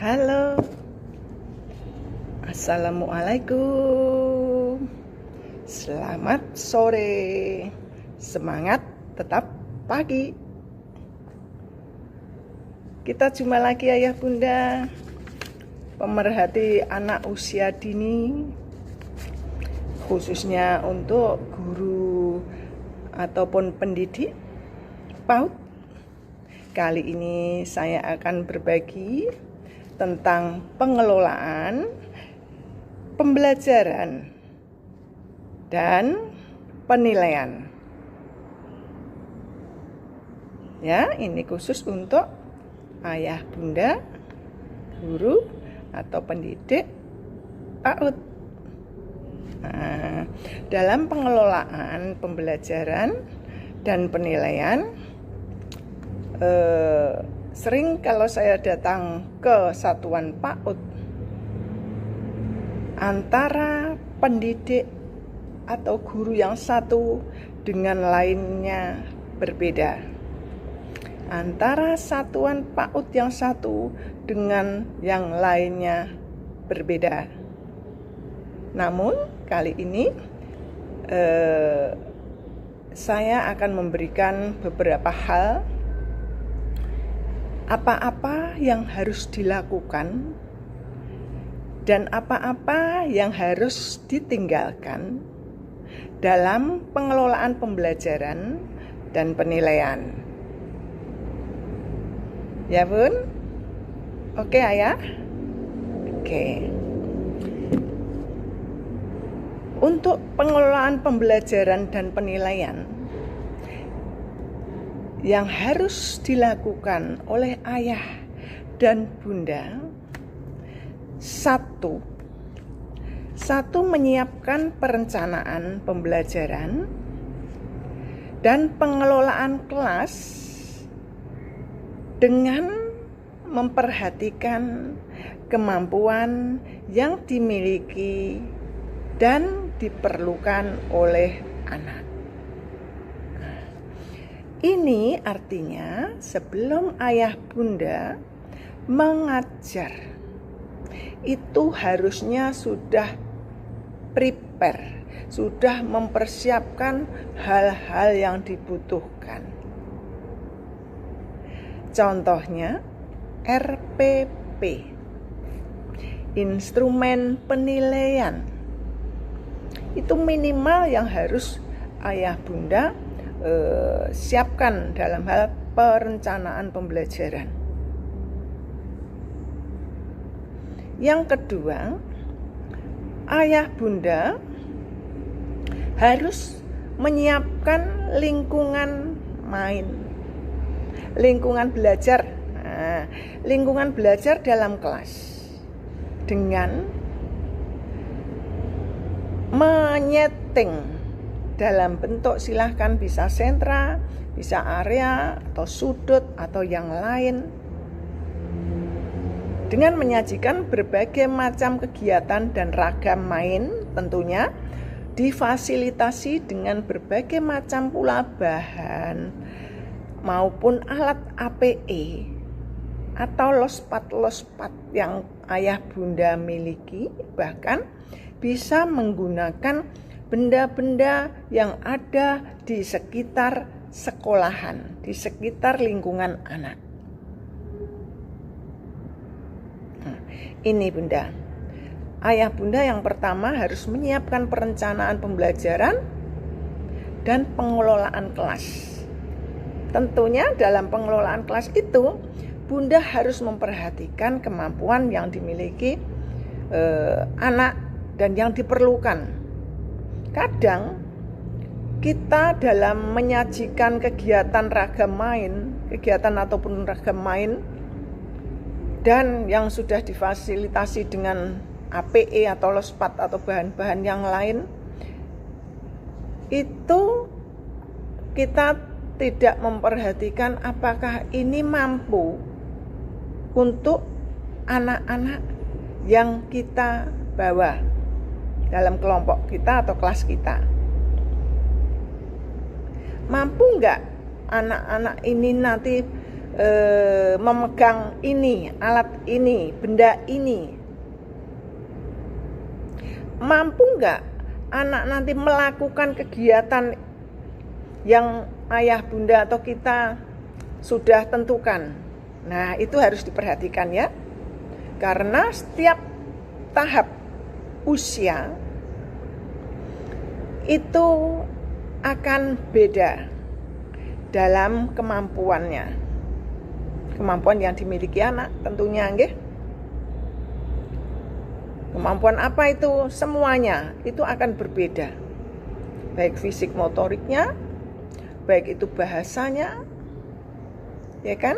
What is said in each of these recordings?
Halo, Assalamualaikum. Selamat sore. Semangat tetap pagi. Kita jumpa lagi ayah bunda, pemerhati anak usia dini, khususnya untuk guru ataupun pendidik PAUD. Kali ini saya akan berbagi tentang pengelolaan pembelajaran dan penilaian. Ya, ini khusus untuk ayah bunda, guru atau pendidik PAUD. Nah, dalam pengelolaan pembelajaran dan penilaian, sering kalau saya datang ke satuan PAUD, antara pendidik atau guru yang satu dengan lainnya berbeda. Antara satuan PAUD yang satu dengan yang lainnya berbeda. Namun kali ini saya akan memberikan beberapa hal, apa-apa yang harus dilakukan dan apa-apa yang harus ditinggalkan dalam pengelolaan pembelajaran dan penilaian. Ya bun? Oke ayah? Oke. Untuk pengelolaan pembelajaran dan penilaian yang harus dilakukan oleh ayah dan bunda, satu menyiapkan perencanaan pembelajaran dan pengelolaan kelas dengan memperhatikan kemampuan yang dimiliki dan diperlukan oleh anak. Ini artinya sebelum ayah bunda mengajar, itu harusnya sudah prepare, sudah mempersiapkan hal-hal yang dibutuhkan. Contohnya RPP, instrumen penilaian. Itu minimal yang harus ayah bunda siapkan dalam hal perencanaan pembelajaran. Yang kedua, ayah bunda harus menyiapkan lingkungan main, lingkungan belajar. Nah, lingkungan belajar dalam kelas dengan menyeting dalam bentuk silahkan bisa sentra, bisa area atau sudut atau yang lain, dengan menyajikan berbagai macam kegiatan dan ragam main, tentunya difasilitasi dengan berbagai macam pula bahan maupun alat APE atau lospat yang ayah bunda miliki, bahkan bisa menggunakan benda-benda yang ada di sekitar sekolahan, di sekitar lingkungan anak. Nah, ini bunda, ayah bunda yang pertama harus menyiapkan perencanaan pembelajaran dan pengelolaan kelas. Tentunya dalam pengelolaan kelas itu, bunda harus memperhatikan kemampuan yang dimiliki anak dan yang diperlukan. Kadang kita dalam menyajikan kegiatan ragam main, kegiatan ataupun ragam main, dan yang sudah difasilitasi dengan APE atau lospat atau bahan-bahan yang lain, itu kita tidak memperhatikan apakah ini mampu untuk anak-anak yang kita bawa dalam kelompok kita atau kelas kita. Mampu nggak anak-anak ini nanti memegang ini, alat ini, benda ini. Mampu nggak anak nanti melakukan kegiatan yang ayah bunda atau kita sudah tentukan? Nah, itu harus diperhatikan ya. Karena setiap tahap usia itu akan beda dalam kemampuannya. Kemampuan yang dimiliki anak tentunya nggih. Kemampuan apa itu? Semuanya itu akan berbeda. Baik fisik motoriknya, baik itu bahasanya, ya kan?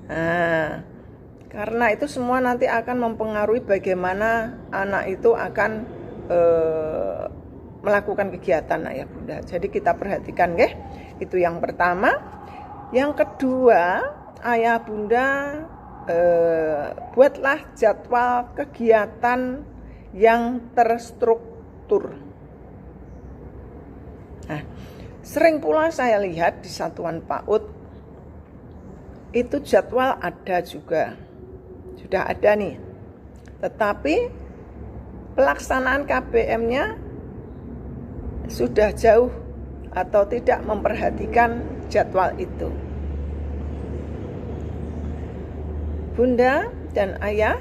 Nah, karena itu semua nanti akan mempengaruhi bagaimana anak itu akan melakukan kegiatan ayah bunda. Jadi kita perhatikan nggih. Itu yang pertama. Yang kedua, ayah bunda buatlah jadwal kegiatan yang terstruktur. Nah, sering pula saya lihat di satuan PAUD itu jadwal ada juga, sudah ada nih, tetapi pelaksanaan KBM-nya sudah jauh atau tidak memperhatikan jadwal itu. Bunda dan ayah,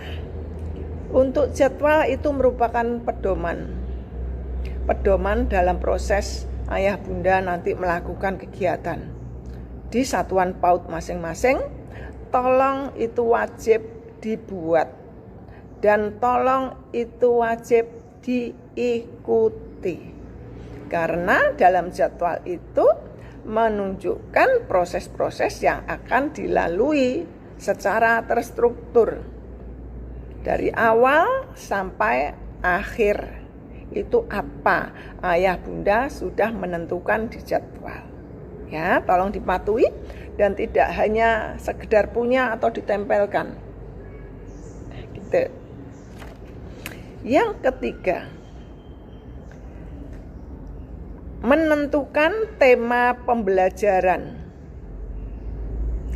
untuk jadwal itu merupakan pedoman dalam proses ayah bunda nanti melakukan kegiatan di satuan PAUD masing-masing. Tolong itu wajib dibuat dan tolong itu wajib diikuti, karena dalam jadwal itu menunjukkan proses-proses yang akan dilalui secara terstruktur dari awal sampai akhir. Itu apa ayah bunda sudah menentukan di jadwal. Ya, tolong dipatuhi dan tidak hanya sekedar punya atau ditempelkan. Gitu. Yang ketiga, menentukan tema pembelajaran.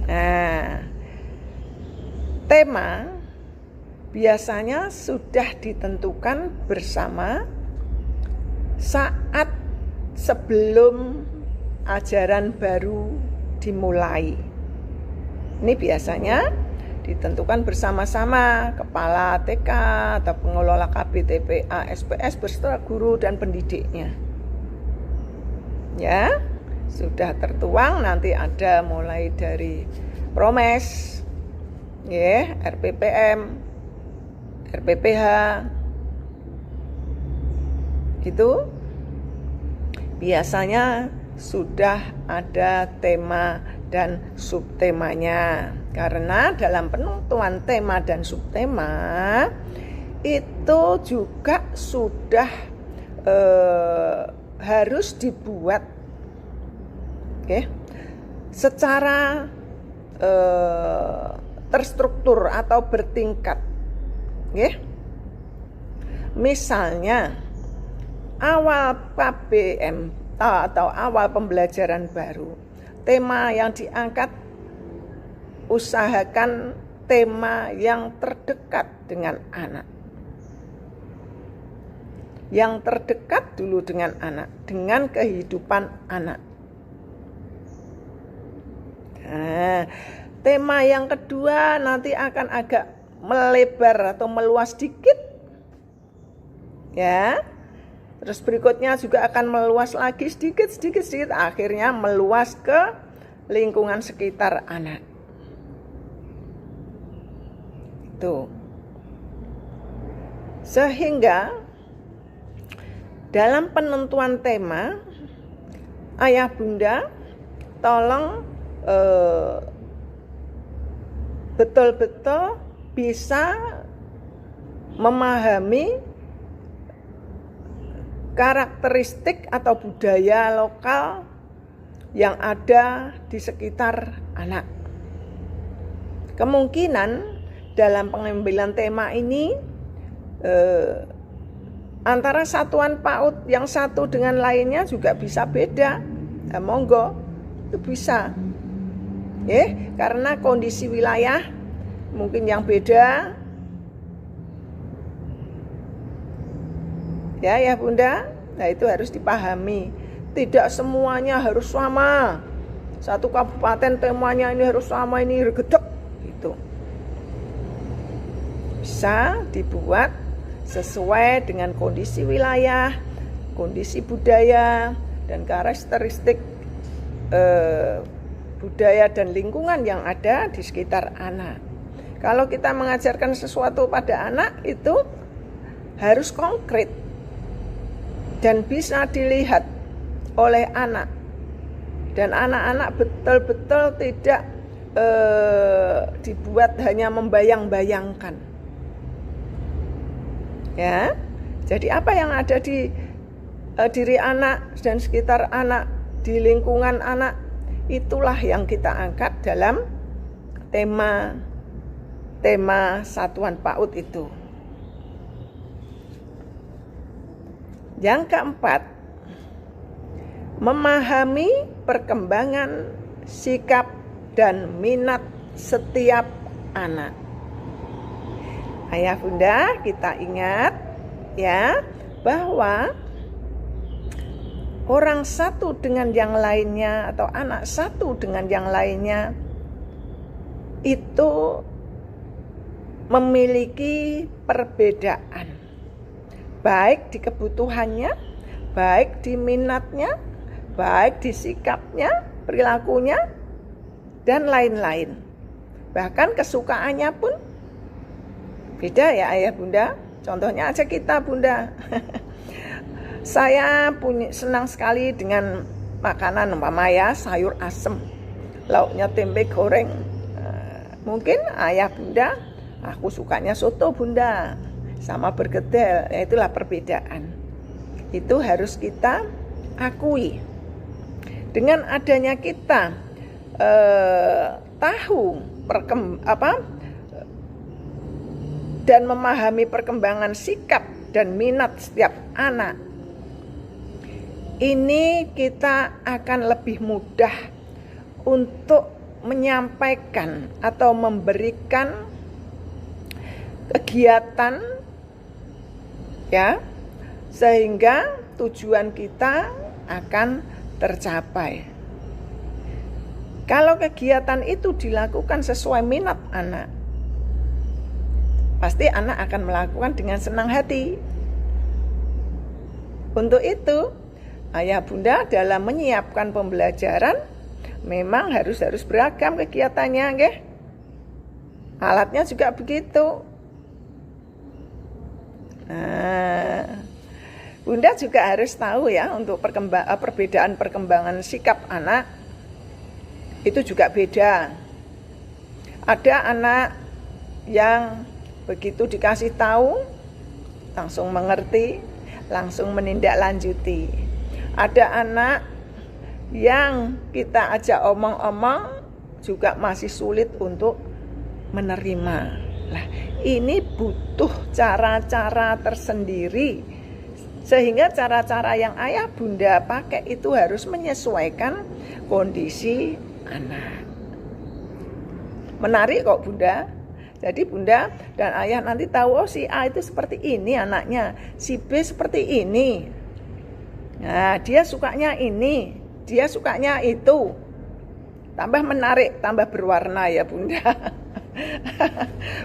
Nah, tema biasanya sudah ditentukan bersama saat sebelum ajaran baru dimulai. Ini biasanya ditentukan bersama-sama kepala TK atau pengelola KBTPA SPS beserta guru dan pendidiknya. Ya, sudah tertuang, nanti ada mulai dari Promes, ya, RPPM, RPPH, itu biasanya sudah ada tema dan subtemanya. Karena dalam penentuan tema dan subtema itu juga sudah harus dibuat, secara terstruktur atau bertingkat. Misalnya awal KBM atau awal pembelajaran baru, tema yang diangkat usahakan tema yang terdekat dengan anak. Yang terdekat dulu dengan anak, dengan kehidupan anak. Nah, tema yang kedua nanti akan agak melebar atau meluas sedikit. Ya. Terus berikutnya juga akan meluas lagi sedikit, akhirnya meluas ke lingkungan sekitar anak. Itu. Sehingga dalam penentuan tema, ayah bunda tolong betul-betul bisa memahami karakteristik atau budaya lokal yang ada di sekitar anak. Kemungkinan dalam pengambilan tema ini antara satuan PAUD yang satu dengan lainnya juga bisa beda. Nah, monggo, itu bisa. Karena kondisi wilayah mungkin yang beda. Ya Bunda. Nah, itu harus dipahami. Tidak semuanya harus sama. Satu kabupaten temanya ini harus sama, ini regedek gitu. Bisa dibuat sesuai dengan kondisi wilayah, kondisi budaya, dan karakteristik budaya dan lingkungan yang ada di sekitar anak. Kalau kita mengajarkan sesuatu pada anak itu harus konkret dan bisa dilihat oleh anak, dan anak-anak betul-betul tidak dibuat hanya membayang-bayangkan. Ya, jadi apa yang ada di diri anak dan sekitar anak, di lingkungan anak, itulah yang kita angkat dalam tema Satuan PAUD itu. Yang keempat, memahami perkembangan sikap dan minat setiap anak. Ayah Bunda, kita ingat ya bahwa orang satu dengan yang lainnya atau anak satu dengan yang lainnya itu memiliki perbedaan, baik di kebutuhannya, baik di minatnya, baik di sikapnya, perilakunya, dan lain-lain. Bahkan kesukaannya pun beda ya Ayah Bunda. Contohnya aja kita Bunda. Saya senang sekali dengan makanan umpama ya sayur asem, lauknya tempe goreng. Mungkin Ayah Bunda, aku sukanya soto Bunda, sama bergedel. Ya, itulah perbedaan. Itu harus kita akui. Dengan adanya kita tahu dan memahami perkembangan sikap dan minat setiap anak, ini kita akan lebih mudah untuk menyampaikan atau memberikan kegiatan ya, sehingga tujuan kita akan tercapai. Kalau kegiatan itu dilakukan sesuai minat anak, pasti anak akan melakukan dengan senang hati. Untuk itu, Ayah Bunda dalam menyiapkan pembelajaran memang harus beragam kegiatannya, nggih. Alatnya juga begitu. Nah, Bunda juga harus tahu ya, untuk perbedaan perkembangan sikap anak itu juga beda. Ada anak yang begitu dikasih tahu langsung mengerti, langsung menindaklanjuti. Ada anak yang kita ajak omong-omong juga masih sulit untuk menerima. Nah, ini butuh cara-cara tersendiri, sehingga cara-cara yang Ayah Bunda pakai itu harus menyesuaikan kondisi anak. Menarik kok Bunda. Jadi Bunda dan Ayah nanti tahu, oh si A itu seperti ini anaknya, si B seperti ini. Nah, dia sukanya ini, dia sukanya itu. Tambah menarik, tambah berwarna ya Bunda.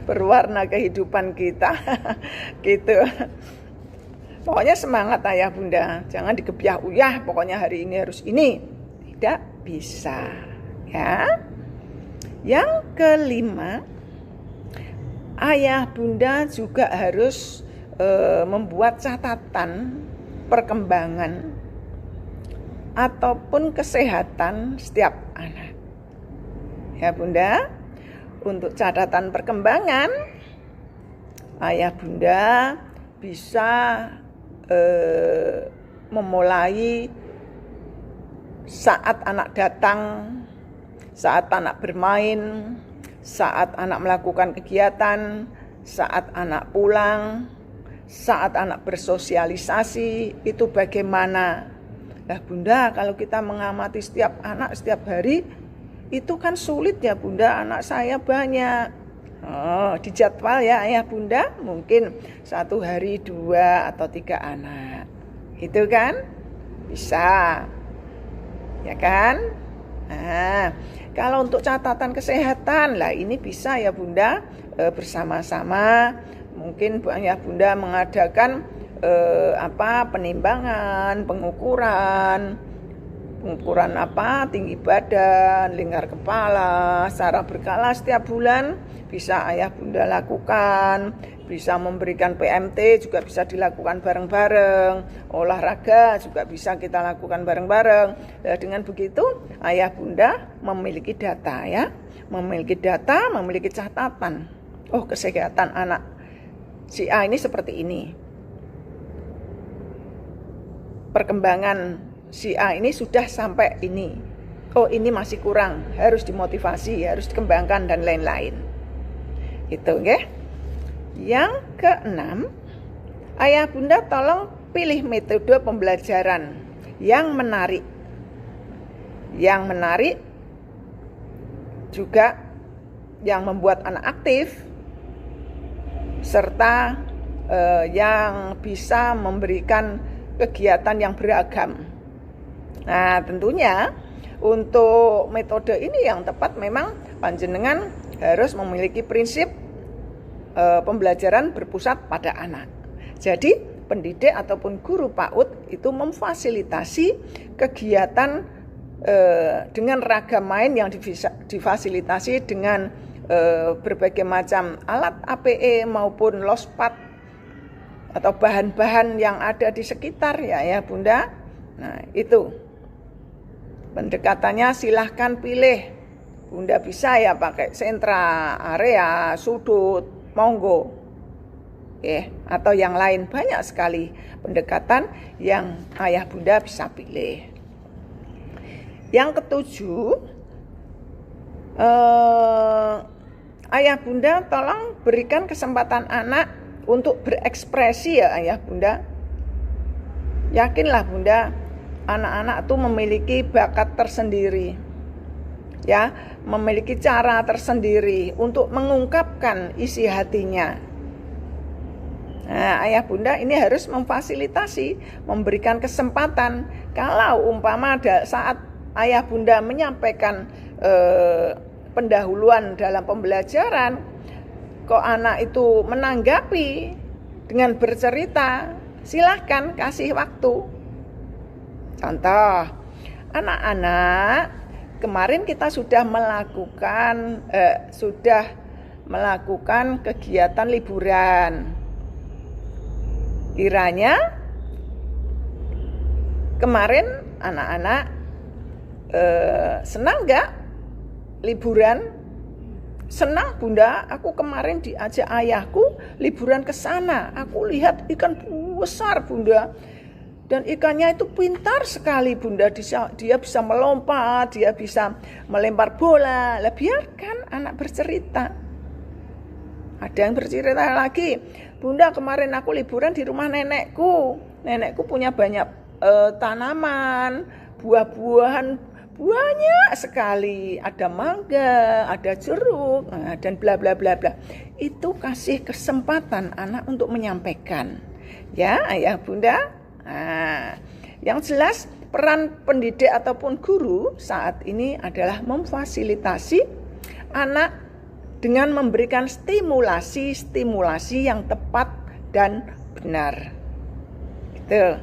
Berwarna kehidupan kita. Gitu. Pokoknya semangat Ayah Bunda, jangan digebyah uyah pokoknya hari ini harus ini. Tidak bisa. Ya. Yang kelima, Ayah Bunda juga harus membuat catatan perkembangan ataupun kesehatan setiap anak. Ya Bunda, untuk catatan perkembangan, Ayah Bunda bisa memulai saat anak datang, saat anak bermain, saat anak melakukan kegiatan, saat anak pulang, saat anak bersosialisasi, itu bagaimana? Nah Bunda, kalau kita mengamati setiap anak setiap hari, Itu kan sulit ya Bunda, anak saya banyak. Oh, dijadwal ya ayah bunda, mungkin 1 hari 2 atau 3 anak. Itu kan bisa, ya kan? Nah, kalau untuk catatan kesehatan lah ini bisa ya bunda, bersama-sama. Mungkin ayah bunda mengadakan penimbangan, pengukuran tinggi badan, lingkar kepala secara berkala setiap bulan bisa ayah bunda lakukan. Bisa memberikan PMT juga bisa dilakukan bareng-bareng, olahraga juga bisa kita lakukan bareng-bareng. Nah, dengan begitu ayah bunda memiliki data ya, memiliki catatan. Oh, kesehatan anak si A ini seperti ini, perkembangan si A ini sudah sampai ini. Oh, ini masih kurang, harus dimotivasi, harus dikembangkan dan lain-lain. Itu nggih. Yang keenam, ayah bunda tolong pilih metode pembelajaran yang menarik. Yang menarik juga yang membuat anak aktif serta yang bisa memberikan kegiatan yang beragam. Nah, tentunya untuk metode ini yang tepat memang panjenengan harus memiliki prinsip pembelajaran berpusat pada anak. Jadi, pendidik ataupun guru PAUD itu memfasilitasi kegiatan dengan ragam main yang difasilitasi dengan berbagai macam alat APE maupun lospad atau bahan-bahan yang ada di sekitar ya bunda. Nah, itu pendekatannya silahkan pilih. Bunda bisa ya pakai sentra, area, sudut, monggo. Atau yang lain, banyak sekali pendekatan yang ayah bunda bisa pilih. Yang ketujuh, ayah bunda tolong berikan kesempatan anak untuk berekspresi ya ayah bunda. Yakinlah bunda, anak-anak itu memiliki bakat tersendiri, ya, memiliki cara tersendiri untuk mengungkapkan isi hatinya. Nah, ayah bunda ini harus memfasilitasi, memberikan kesempatan. Kalau umpama saat ayah bunda menyampaikan pendahuluan dalam pembelajaran, kok anak itu menanggapi dengan bercerita, silahkan kasih waktu. Contoh, anak-anak, kemarin kita sudah melakukan kegiatan liburan. Kiranya kemarin anak-anak senang gak liburan? Senang bunda, aku kemarin diajak ayahku liburan ke sana. Aku lihat ikan besar bunda. Dan ikannya itu pintar sekali bunda. Dia bisa melompat, dia bisa melempar bola. Lah biarkan anak bercerita. Ada yang bercerita lagi, bunda kemarin aku liburan di rumah nenekku. Nenekku punya banyak tanaman, buah-buahan banyak sekali. Ada mangga, ada jeruk, dan bla bla bla bla. Itu kasih kesempatan anak untuk menyampaikan. Ya ayah bunda. Nah, yang jelas peran pendidik ataupun guru saat ini adalah memfasilitasi anak dengan memberikan stimulasi yang tepat dan benar. Itu.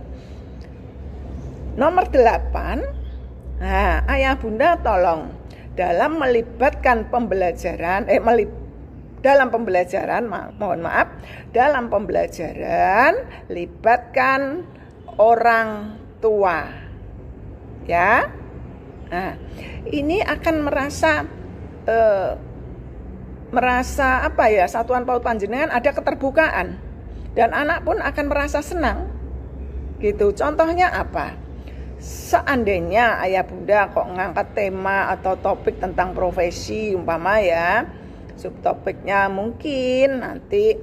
Nomor 8, ayah bunda tolong dalam melibatkan pembelajaran, dalam pembelajaran libatkan orang tua. Ya. Nah, ini akan merasa Satuan PAUD panjenengan ada keterbukaan dan anak pun akan merasa senang gitu. Contohnya apa? Seandainya ayah bunda kok ngangkat tema atau topik tentang profesi umpama ya, subtopiknya mungkin nanti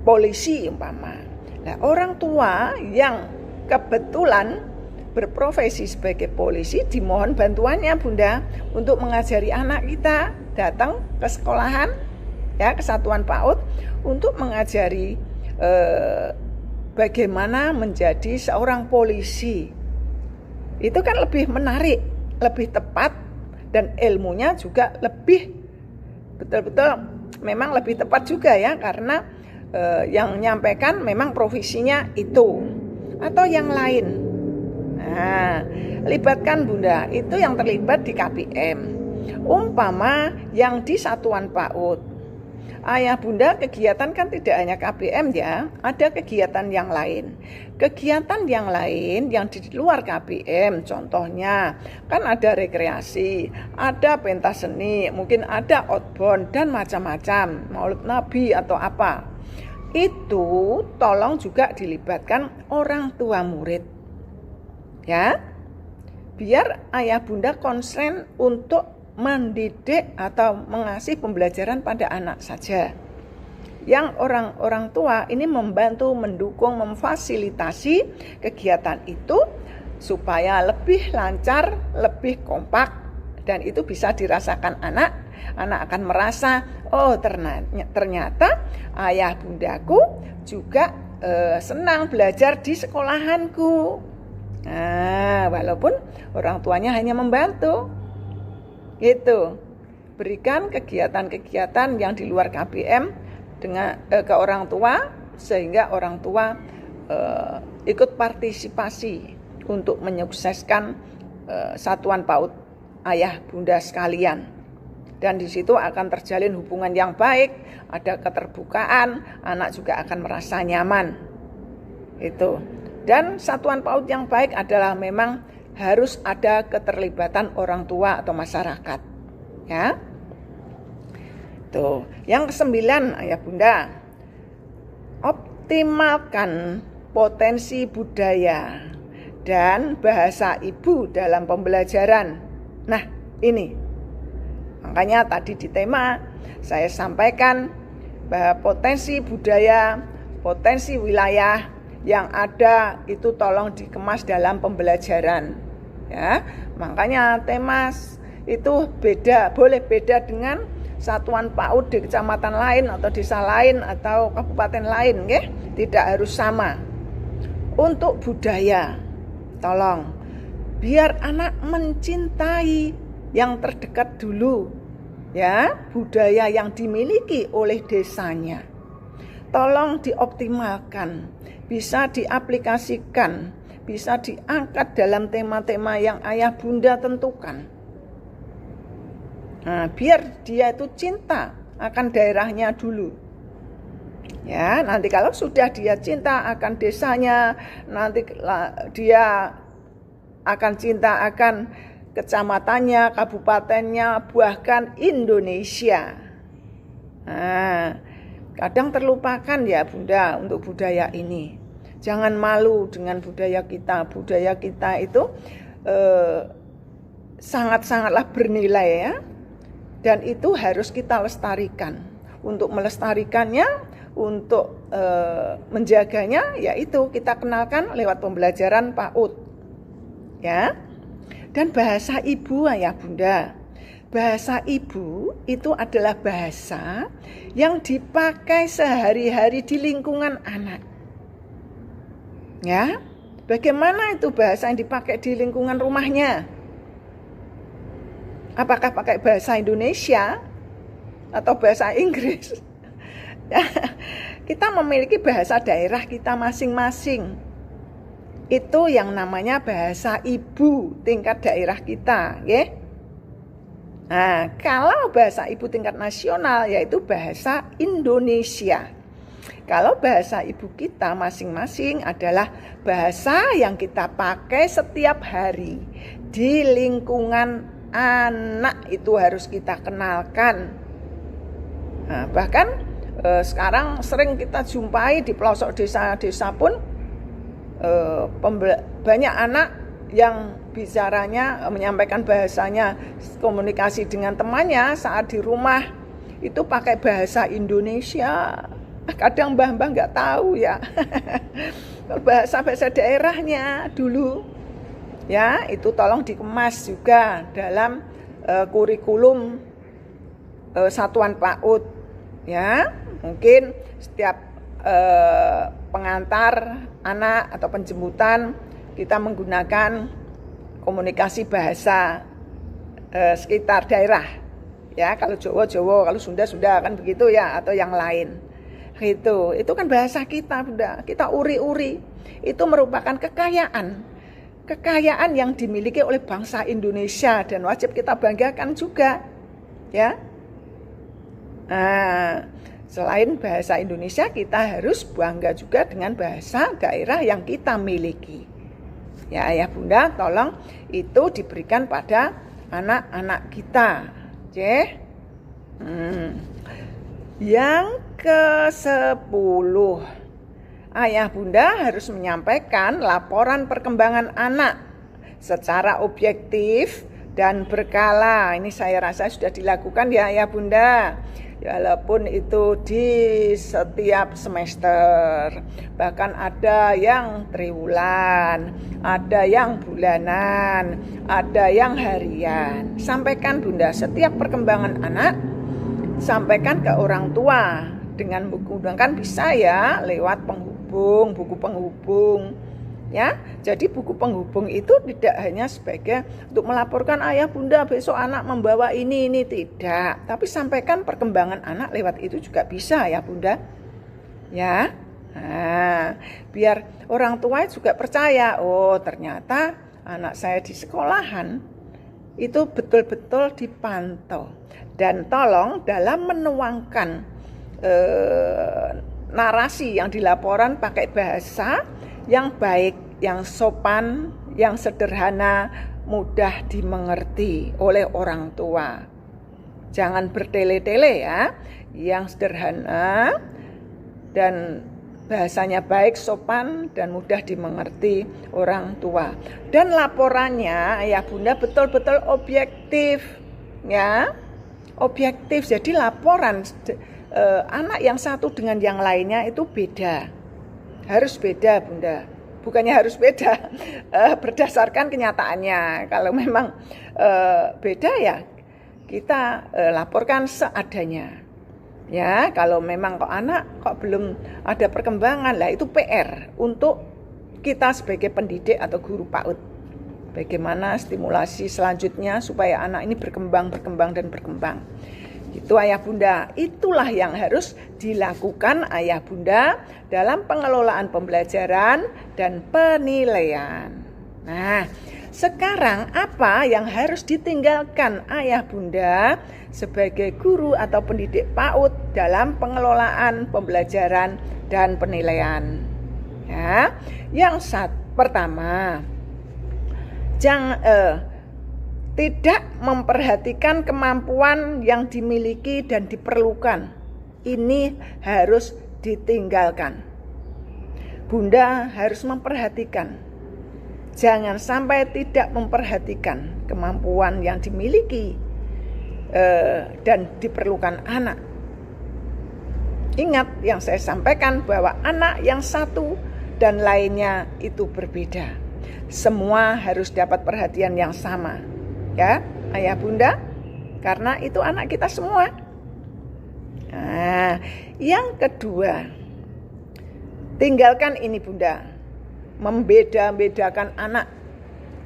polisi umpama. Nah, orang tua yang kebetulan berprofesi sebagai polisi, dimohon bantuannya Bunda untuk mengajari anak kita datang ke sekolahan, ya, ke satuan PAUD untuk mengajari bagaimana menjadi seorang polisi. Itu kan lebih menarik, lebih tepat, dan ilmunya juga lebih betul-betul memang lebih tepat juga ya, karena yang menyampaikan memang profesinya itu atau yang lain. Nah, libatkan Bunda, itu yang terlibat di KPM. Umpama yang di satuan PAUD, Ayah Bunda kegiatan kan tidak hanya KPM ya, ada kegiatan yang lain. Kegiatan yang lain yang di luar KPM, contohnya kan ada rekreasi, ada pentas seni, mungkin ada outbound dan macam-macam, Maulid Nabi atau apa. Itu tolong juga dilibatkan orang tua murid. Ya. Biar Ayah Bunda konsen untuk mendidik atau mengasih pembelajaran pada anak saja. Yang orang tua ini membantu, mendukung, memfasilitasi kegiatan itu supaya lebih lancar, lebih kompak, dan itu bisa dirasakan anak. Anak akan merasa, oh ternyata ayah bundaku juga senang belajar di sekolahanku. Nah, walaupun orang tuanya hanya membantu. Gitu. Berikan kegiatan-kegiatan yang di luar KPM dengan ke orang tua, sehingga orang tua ikut partisipasi untuk menyukseskan satuan PAUD ayah bunda sekalian. Dan di situ akan terjalin hubungan yang baik, ada keterbukaan, anak juga akan merasa nyaman. Itu. Dan satuan PAUD yang baik adalah memang harus ada keterlibatan orang tua atau masyarakat. Ya. Tuh, yang ke-9 Ayah Bunda. Optimalkan potensi budaya dan bahasa ibu dalam pembelajaran. Nah, ini. Makanya tadi di tema saya sampaikan bahwa potensi budaya, potensi wilayah yang ada itu tolong dikemas dalam pembelajaran. Ya, makanya tema itu boleh beda dengan satuan PAUD di kecamatan lain atau desa lain atau kabupaten lain, ya. Tidak harus sama. Untuk budaya, tolong biar anak mencintai yang terdekat dulu, ya, budaya yang dimiliki oleh desanya. Tolong dioptimalkan, bisa diaplikasikan, bisa diangkat dalam tema-tema yang ayah bunda tentukan. Nah, biar dia itu cinta akan daerahnya dulu. Ya, nanti kalau sudah dia cinta akan desanya, nanti dia akan cinta akan kecamatannya, kabupatennya, bahkan Indonesia. Nah, kadang terlupakan ya Bunda untuk budaya ini. Jangan malu dengan budaya kita. Budaya kita itu sangat-sangatlah bernilai ya. Dan itu harus kita lestarikan. Untuk melestarikannya, untuk menjaganya, yaitu kita kenalkan lewat pembelajaran PAUD. Ya. Dan bahasa ibu Ayah Bunda. Bahasa ibu itu adalah bahasa yang dipakai sehari-hari di lingkungan anak. Ya, bagaimana itu bahasa yang dipakai di lingkungan rumahnya? Apakah pakai bahasa Indonesia atau bahasa Inggris? Ya, kita memiliki bahasa daerah kita masing-masing. Itu yang namanya bahasa ibu tingkat daerah kita, ya. Nah, kalau bahasa ibu tingkat nasional yaitu bahasa Indonesia. Kalau bahasa ibu kita masing-masing adalah bahasa yang kita pakai setiap hari di lingkungan anak, itu harus kita kenalkan. Nah, bahkan sekarang sering kita jumpai di pelosok desa-desa pun banyak anak yang bicaranya, menyampaikan bahasanya, komunikasi dengan temannya saat di rumah itu pakai bahasa Indonesia. Kadang mbah-mbah nggak tahu ya bahasa daerahnya dulu. Ya, itu tolong dikemas juga dalam kurikulum satuan PAUD. Ya, mungkin setiap pengantar anak atau penjemputan kita menggunakan komunikasi bahasa sekitar daerah. Ya, kalau Jawa, kalau Sunda kan begitu ya, atau yang lain. Itu kan bahasa kita, Bunda. Kita uri-uri. Itu merupakan kekayaan yang dimiliki oleh bangsa Indonesia dan wajib kita banggakan juga. Ya. Nah, selain bahasa Indonesia, kita harus bangga juga dengan bahasa daerah yang kita miliki. Ya, Ayah Bunda, tolong itu diberikan pada anak-anak kita. Yang ke-10, Ayah Bunda harus menyampaikan laporan perkembangan anak secara objektif dan berkala. Ini saya rasa sudah dilakukan ya Ayah Bunda, walaupun itu di setiap semester. Bahkan ada yang triwulan, ada yang bulanan, ada yang harian. Sampaikan Bunda setiap perkembangan anak, sampaikan ke orang tua dengan menggunakan bisa ya lewat buku penghubung. Ya, jadi buku penghubung itu tidak hanya sebagai untuk melaporkan ayah bunda besok anak membawa ini tidak, tapi sampaikan perkembangan anak lewat itu juga bisa ya bunda. Ya, nah, biar orang tua juga percaya, oh ternyata anak saya di sekolahan itu betul-betul dipantau. Dan tolong dalam menuangkan narasi yang dilaporan pakai bahasa yang baik, yang sopan, yang sederhana, mudah dimengerti oleh orang tua. Jangan bertele-tele ya, yang sederhana dan bahasanya baik, sopan, dan mudah dimengerti orang tua. Dan laporannya ayah bunda betul-betul objektif ya, objektif. Jadi laporan anak yang satu dengan yang lainnya itu beda. Harus beda bunda, bukannya harus beda berdasarkan kenyataannya. Kalau memang beda ya kita laporkan seadanya. Ya, kalau memang kok anak kok belum ada perkembangan, lah itu PR untuk kita sebagai pendidik atau guru PAUD. Bagaimana stimulasi selanjutnya supaya anak ini berkembang. Itu ayah bunda, itulah yang harus dilakukan ayah bunda dalam pengelolaan pembelajaran dan penilaian. Nah, sekarang apa yang harus ditinggalkan ayah bunda sebagai guru atau pendidik PAUD dalam pengelolaan pembelajaran dan penilaian? Ya, yang pertama, tidak memperhatikan kemampuan yang dimiliki dan diperlukan. Ini harus ditinggalkan. Bunda harus memperhatikan. Jangan sampai tidak memperhatikan kemampuan yang dimiliki dan diperlukan anak. Ingat yang saya sampaikan bahwa anak yang satu dan lainnya itu berbeda. Semua harus dapat perhatian yang sama. Ya, ayah bunda, karena itu anak kita semua. Nah, yang kedua, tinggalkan ini bunda, membeda-bedakan anak,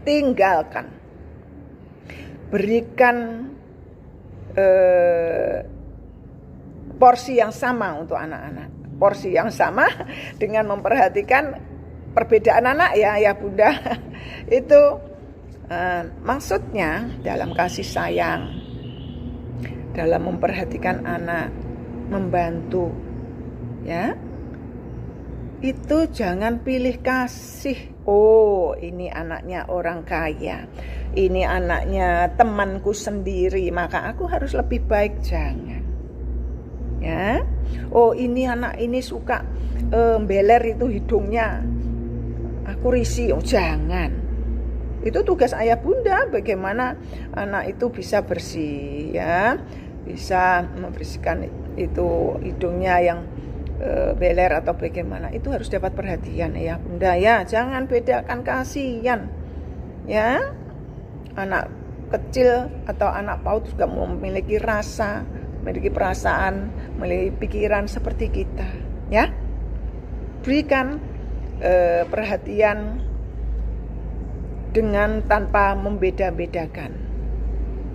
tinggalkan. Berikan porsi yang sama untuk anak-anak, porsi yang sama dengan memperhatikan perbedaan anak ya ayah bunda. Itu maksudnya dalam kasih sayang, dalam memperhatikan anak, membantu ya. Itu jangan pilih kasih. Oh, ini anaknya orang kaya, ini anaknya temanku sendiri, maka aku harus lebih baik. Jangan ya. Oh, ini anak ini suka beler itu hidungnya, aku risih. Oh, jangan. Itu tugas ayah bunda, bagaimana anak itu bisa bersih ya, bisa membersihkan itu hidungnya yang beler atau bagaimana, itu harus dapat perhatian ayah bunda ya. Jangan bedakan, kasihan Ya, anak kecil atau anak PAUD juga memiliki rasa, memiliki perasaan, memiliki pikiran seperti kita. Ya, berikan perhatian dengan tanpa membeda-bedakan,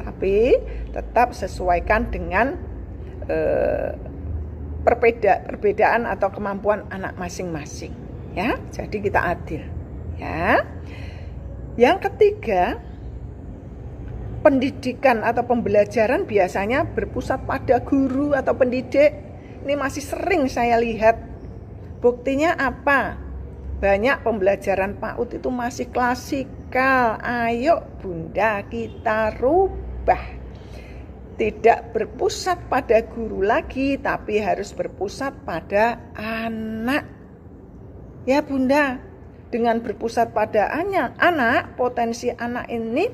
tapi tetap sesuaikan dengan perbedaan atau kemampuan anak masing-masing. Ya, jadi kita adil. Ya. Yang ketiga, pendidikan atau pembelajaran biasanya berpusat pada guru atau pendidik. Ini masih sering saya lihat. Buktinya apa? Banyak pembelajaran PAUD itu masih klasikal. Ayo Bunda, kita rubah. Tidak berpusat pada guru lagi, tapi harus berpusat pada anak. Ya Bunda, dengan berpusat pada anak, potensi anak ini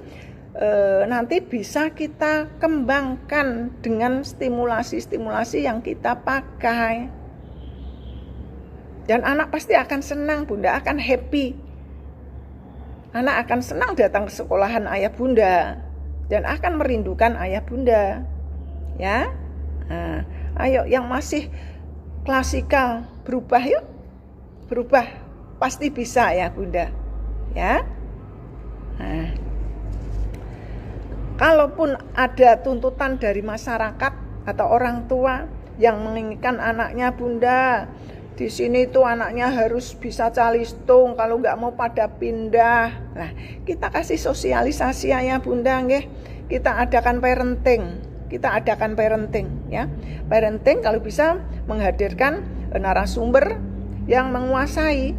nanti bisa kita kembangkan dengan stimulasi-stimulasi yang kita pakai. Dan anak pasti akan senang, Bunda akan happy. Anak akan senang datang ke sekolahan ayah Bunda dan akan merindukan ayah Bunda. Ya. Nah, ayo yang masih klasikal berubah yuk. Berubah. Pasti bisa ya Bunda. Ya. Nah, kalaupun ada tuntutan dari masyarakat atau orang tua yang menginginkan anaknya, Bunda, di sini tuh anaknya harus bisa calistung, kalau nggak mau pada pindah. Nah, kita kasih sosialisasi ya Bunda, nggih. Kita adakan parenting. Ya. Parenting kalau bisa menghadirkan narasumber yang menguasai,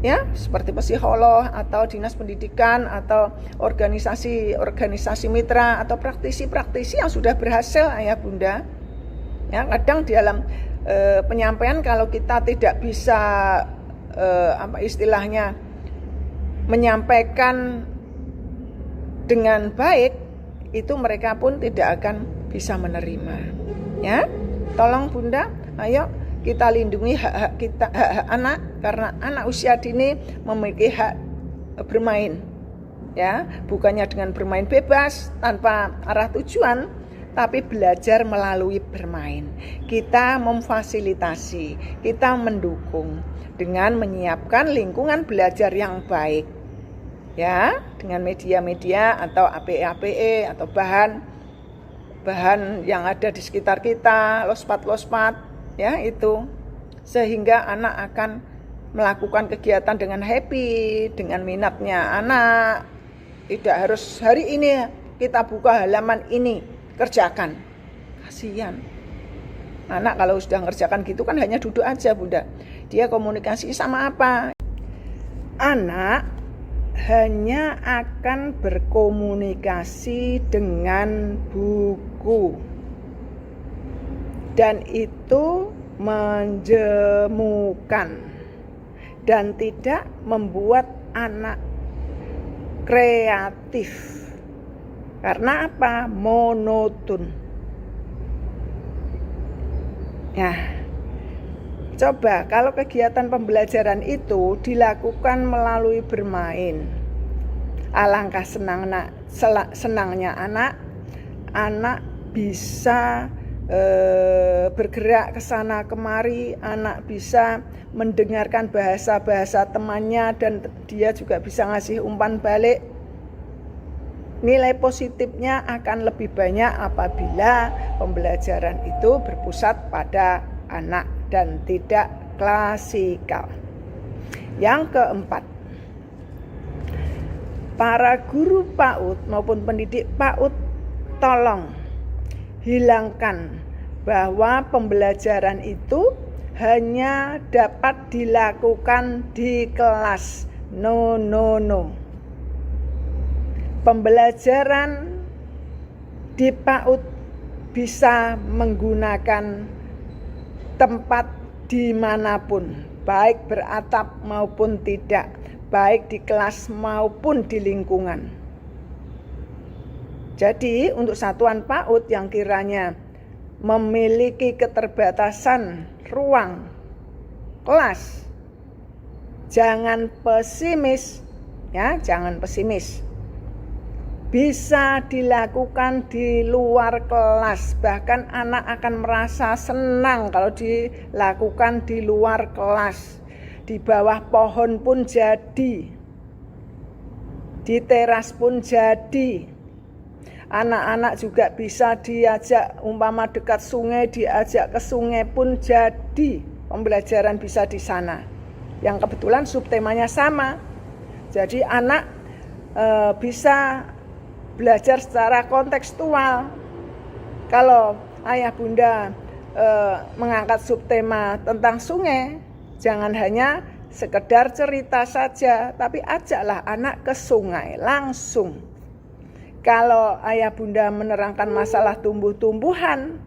ya, seperti psikolog atau dinas pendidikan atau organisasi mitra atau praktisi yang sudah berhasil ya Bunda. Ya, kadang di dalam penyampaian kalau kita tidak bisa istilahnya menyampaikan dengan baik, itu mereka pun tidak akan bisa menerima. Ya, tolong Bunda, ayo kita lindungi hak-hak kita, hak-hak anak, karena anak usia dini memiliki hak bermain. Ya, bukannya dengan bermain bebas tanpa arah tujuan, tapi belajar melalui bermain. Kita memfasilitasi, kita mendukung dengan menyiapkan lingkungan belajar yang baik. Ya, dengan media-media atau APE atau bahan yang ada di sekitar kita, lospat, ya itu. Sehingga anak akan melakukan kegiatan dengan happy, dengan minatnya anak. Tidak harus hari ini kita buka halaman ini, kerjakan. Kasihan. Anak kalau sudah ngerjakan gitu kan hanya duduk aja Bunda. Dia komunikasi sama apa? Anak hanya akan berkomunikasi dengan buku. Dan itu menjemukan dan tidak membuat anak kreatif. Karena apa? Monoton. Nah, coba kalau kegiatan pembelajaran itu dilakukan melalui bermain. Alangkah senangnya anak bisa bergerak ke sana kemari, anak bisa mendengarkan bahasa-bahasa temannya dan dia juga bisa ngasih umpan balik. Nilai positifnya akan lebih banyak apabila pembelajaran itu berpusat pada anak dan tidak klasikal. Yang keempat, para guru PAUD maupun pendidik PAUD tolong hilangkan bahwa pembelajaran itu hanya dapat dilakukan di kelas. No. Pembelajaran di PAUD bisa menggunakan tempat dimanapun, baik beratap maupun tidak, baik di kelas maupun di lingkungan. Jadi untuk satuan PAUD yang kiranya memiliki keterbatasan ruang kelas, jangan pesimis, Ya, jangan pesimis. Bisa dilakukan di luar kelas, bahkan anak akan merasa senang kalau dilakukan di luar kelas. Di bawah pohon pun jadi, di teras pun jadi. Anak-anak juga bisa diajak, umpama dekat sungai, diajak ke sungai pun jadi. Pembelajaran bisa di sana. Yang kebetulan subtemanya sama. Jadi anak bisa belajar secara kontekstual. Kalau ayah bunda mengangkat subtema tentang sungai, jangan hanya sekedar cerita saja, tapi ajaklah anak ke sungai langsung. Kalau ayah bunda menerangkan masalah tumbuh-tumbuhan,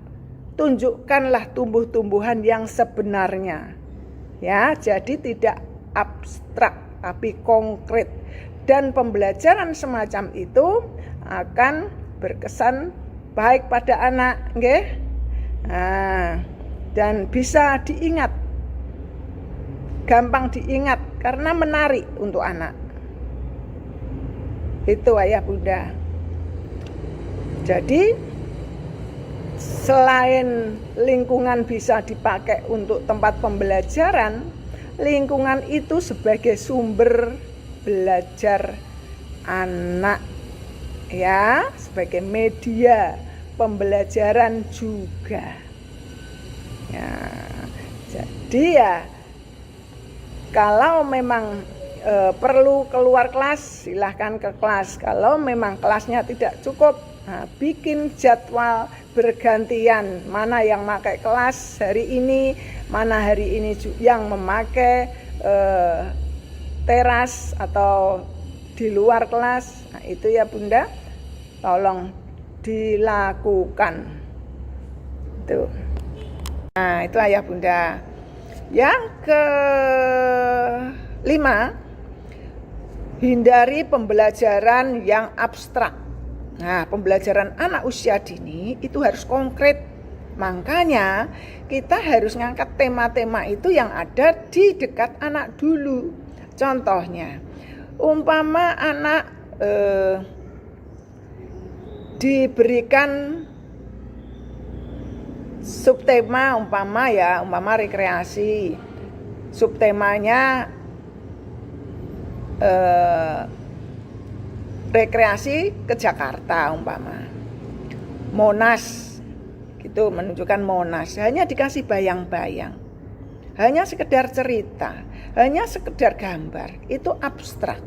tunjukkanlah tumbuh-tumbuhan yang sebenarnya. Ya, jadi tidak abstrak tapi konkret. Dan pembelajaran semacam itu akan berkesan baik pada anak, nggih. Nah, dan bisa diingat, gampang diingat karena menarik untuk anak. Itu ayah bunda. Jadi selain lingkungan bisa dipakai untuk tempat pembelajaran, lingkungan itu sebagai sumber belajar anak, ya, sebagai media pembelajaran juga. Ya, jadi ya kalau memang perlu keluar kelas, silahkan ke kelas. Kalau memang kelasnya tidak cukup, bikin jadwal bergantian, mana yang memakai kelas hari ini, mana hari ini yang memakai teras atau di luar kelas. Nah, itu ya bunda, tolong dilakukan. Itu. Nah, itu ayah bunda. Yang kelima, hindari pembelajaran yang abstrak. Nah, pembelajaran anak usia dini itu harus konkret. Makanya kita harus ngangkat tema-tema itu yang ada di dekat anak dulu. Contohnya, umpama anak diberikan subtema, umpama rekreasi. Subtemanya rekreasi ke Jakarta umpama. Monas, gitu, menunjukkan Monas. Hanya dikasih bayang-bayang. Hanya sekedar cerita, hanya sekedar gambar, itu abstrak.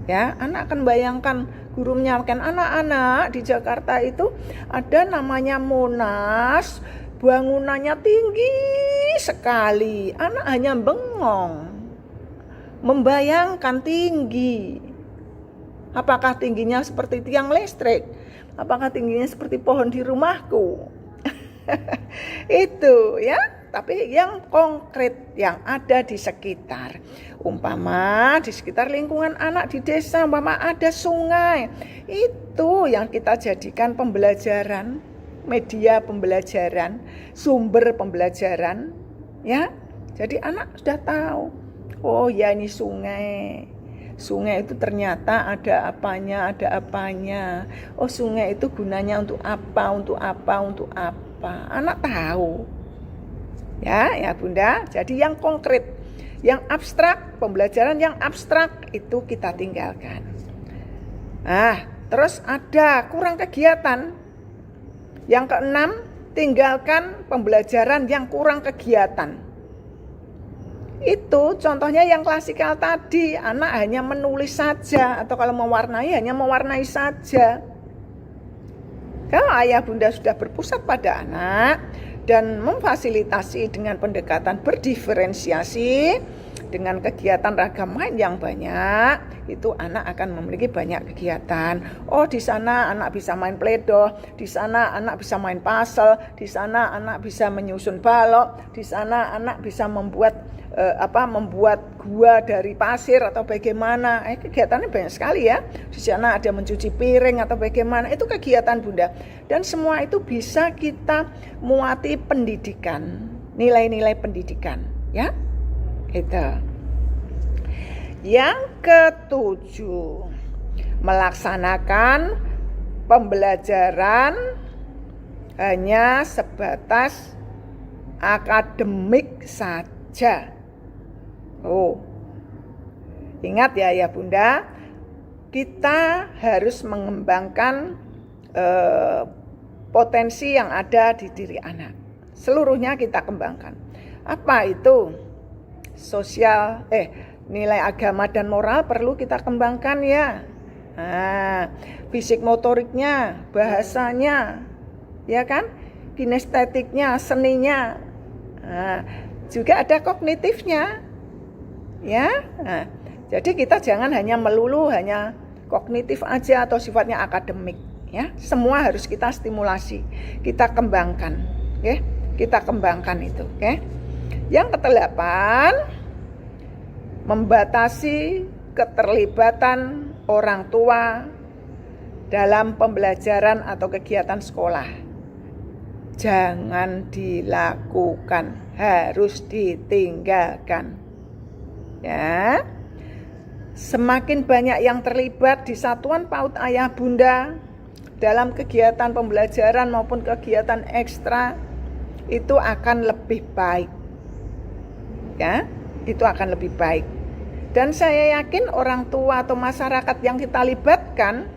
Ya, anak akan bayangkan, guru menyampaikan, anak-anak di Jakarta itu ada namanya Monas, bangunannya tinggi sekali. Anak hanya bengong, membayangkan tinggi. Apakah tingginya seperti tiang listrik? Apakah tingginya seperti pohon di rumahku? Itu ya. Tapi yang konkret yang ada di sekitar. Umpama di sekitar lingkungan anak di desa, umpama ada sungai. Itu yang kita jadikan pembelajaran, media pembelajaran, sumber pembelajaran, ya. Jadi anak sudah tahu. Oh ya, ini sungai. Sungai itu ternyata ada apanya. Oh, sungai itu gunanya untuk apa. Anak tahu. Ya bunda, jadi yang konkret, yang abstrak, pembelajaran yang abstrak itu kita tinggalkan. Nah, terus ada kurang kegiatan. Yang keenam, tinggalkan pembelajaran yang kurang kegiatan. Itu contohnya yang klasikal tadi, anak hanya menulis saja, atau kalau mewarnai hanya mewarnai saja. Kalau ayah bunda sudah berpusat pada anak dan memfasilitasi dengan pendekatan berdiferensiasi, dengan kegiatan ragam main yang banyak, itu anak akan memiliki banyak kegiatan. Oh, di sana anak bisa main pledo, di sana anak bisa main puzzle, di sana anak bisa menyusun balok, di sana anak bisa membuat gua dari pasir atau bagaimana. Kegiatannya banyak sekali ya. Di sana ada mencuci piring atau bagaimana. Itu kegiatan bunda. Dan semua itu bisa kita muati pendidikan, nilai-nilai pendidikan, ya. Itu. Yang ketujuh, melaksanakan pembelajaran hanya sebatas akademik saja. Ingat ya Bunda, kita harus mengembangkan potensi yang ada di diri anak. Seluruhnya kita kembangkan. Apa itu? Nilai agama dan moral perlu kita kembangkan ya. Fisik motoriknya, bahasanya, ya kan? Kinestetiknya, seninya. Juga ada kognitifnya. Ya. Jadi kita jangan hanya melulu hanya kognitif aja atau sifatnya akademik, ya. Semua harus kita stimulasi, kita kembangkan, ya. Kita kembangkan itu, ya. Yang ke-8, membatasi keterlibatan orang tua dalam pembelajaran atau kegiatan sekolah. Jangan dilakukan, harus ditinggalkan. Ya. Semakin banyak yang terlibat di satuan PAUD ayah bunda dalam kegiatan pembelajaran maupun kegiatan ekstra, itu akan lebih baik. Ya, itu akan lebih baik. Dan saya yakin orang tua atau masyarakat yang kita libatkan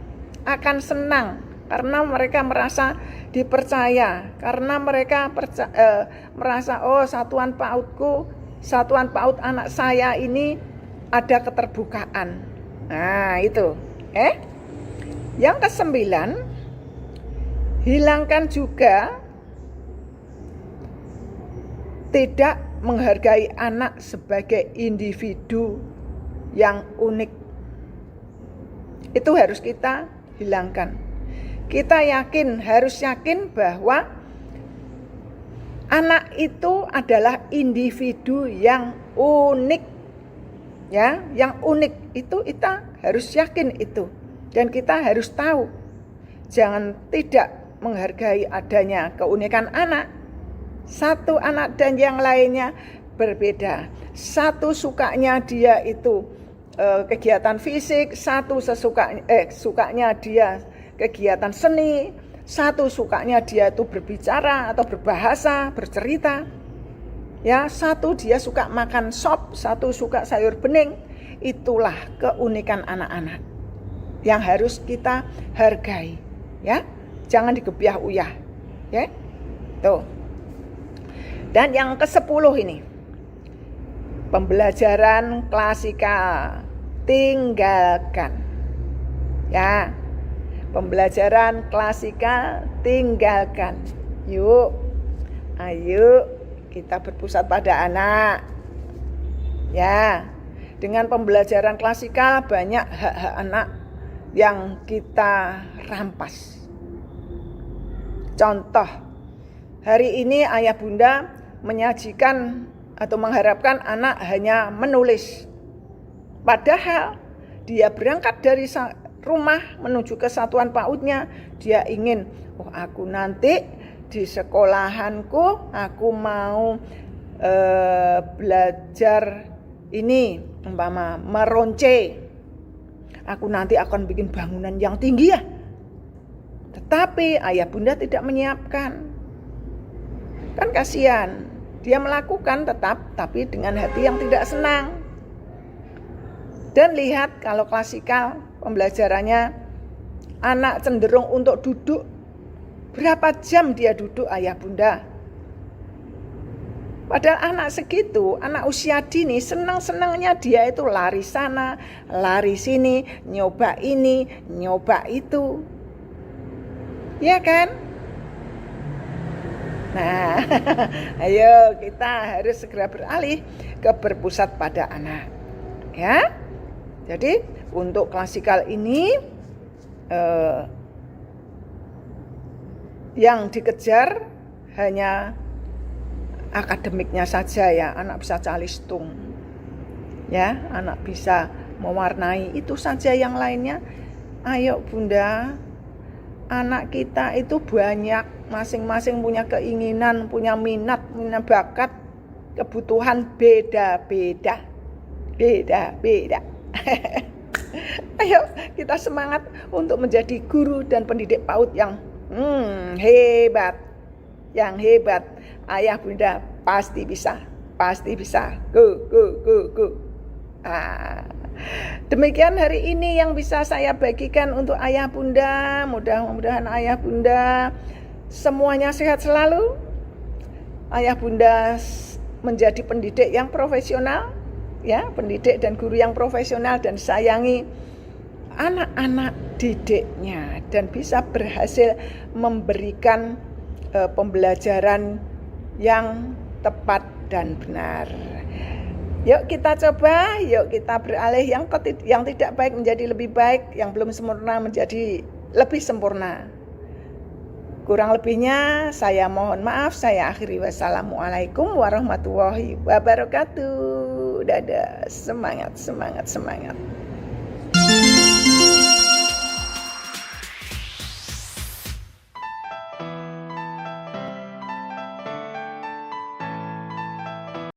akan senang karena mereka merasa dipercaya, karena mereka merasa satuan PAUDku, satuan PAUD anak saya ini ada keterbukaan. Nah, itu. Yang ke-9, hilangkan juga tidak menghargai anak sebagai individu yang unik. Itu harus kita hilangkan. Kita harus yakin bahwa anak itu adalah individu yang unik. Ya, yang unik itu kita harus yakin itu. Dan kita harus tahu. Jangan tidak menghargai adanya keunikan anak. Satu anak dan yang lainnya berbeda. Satu sukanya dia itu kegiatan fisik, satu sukanya dia kegiatan seni, satu sukanya dia itu berbicara atau berbahasa, bercerita. Ya, satu dia suka makan sop, satu suka sayur bening. Itulah keunikan anak-anak yang harus kita hargai, ya. Jangan digebyah uyah, ya. Tuh. Dan yang ke-10 ini, pembelajaran klasikal tinggalkan. Ya, pembelajaran klasikal tinggalkan. Yuk, ayo kita berpusat pada anak. Ya, dengan pembelajaran klasikal banyak hak-hak anak yang kita rampas. Contoh, hari ini ayah bunda menyajikan atau mengharapkan anak hanya menulis. Padahal dia berangkat dari rumah menuju ke satuan PAUD-nya, dia ingin, aku nanti di sekolahanku aku mau belajar ini, umpama meronce. Aku nanti akan bikin bangunan yang tinggi ya. Tetapi ayah bunda tidak menyiapkan. Kan kasihan. Dia melakukan tetap, tapi dengan hati yang tidak senang. Dan lihat kalau klasikal pembelajarannya, anak cenderung untuk duduk. Berapa jam dia duduk ayah bunda? Padahal anak segitu, anak usia dini, senang-senangnya dia itu lari sana, lari sini, nyoba ini, nyoba itu. Ya kan? Nah, ayo kita harus segera beralih ke berpusat pada anak. Ya. Jadi untuk klasikal ini yang dikejar hanya akademiknya saja ya, anak bisa calistung. Ya, anak bisa mewarnai, itu saja, yang lainnya ayo bunda, anak kita itu banyak, masing-masing punya keinginan, punya minat, punya bakat, kebutuhan beda-beda. Beda-beda. Ayo kita semangat untuk menjadi guru dan pendidik PAUD yang hebat. Yang hebat. Ayah bunda pasti bisa. Pasti bisa. Go. Demikian hari ini yang bisa saya bagikan untuk ayah bunda. Mudah-mudahan ayah bunda semuanya sehat selalu. Ayah bunda menjadi pendidik yang profesional, ya, pendidik dan guru yang profesional dan sayangi anak-anak didiknya dan bisa berhasil memberikan pembelajaran yang tepat dan benar. Yuk kita coba, yuk kita beralih yang tidak baik menjadi lebih baik, yang belum sempurna menjadi lebih sempurna. Kurang lebihnya saya mohon maaf, saya akhiri. Wassalamualaikum warahmatullahi wabarakatuh. Dadah, semangat.